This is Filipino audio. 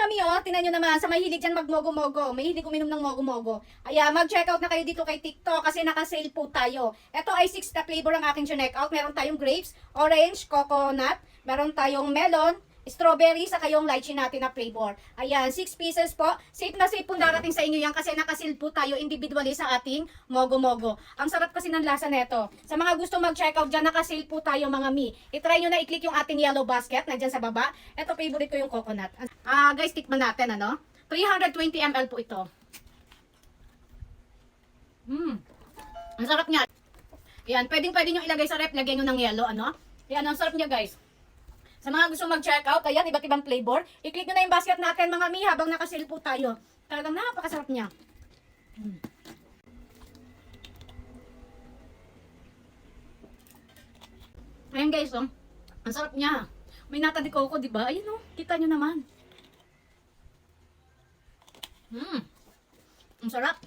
mga mi, oh, tingnan nyo naman, sa mahilig dyan mag-mogo-mogo, mahilig uminom ng mogo-mogo. Ayan, mag-check out na kayo dito kay TikTok kasi naka-sale po tayo. Ito ay 6 na flavor ang aking check out. Meron tayong grapes, orange, coconut, meron tayong melon, strawberry, sa kayong lychee natin na flavor. Ayan, 6 pieces po. Safe na safe po darating sa inyo yan kasi nakasil po tayo individually sa ating mogo-mogo. Ang sarap kasi ng lasa neto. Sa mga gusto mag-check out dyan, nakasil po tayo mga mi. I-try nyo na i-click yung ating yellow basket na dyan sa baba. Ito, favorite ko yung coconut. Guys, tikman natin, ano? 320 ml po ito. Ang sarap niya. Yan, pwede nyo ilagay sa rep, lagyan nyo ng yellow, ano? Yan, ang sarap niya, guys. Sa mga gusto mag-check out, ayan, iba't ibang flavor. I-click nyo na yung basket natin, mga mi, habang nakasil po tayo. Talagang napakasarap niya. Ayan, guys, oh. Ang sarap niya. May nata de coco, di ba? Ayun, oh. Kita nyo naman. Ang sarap.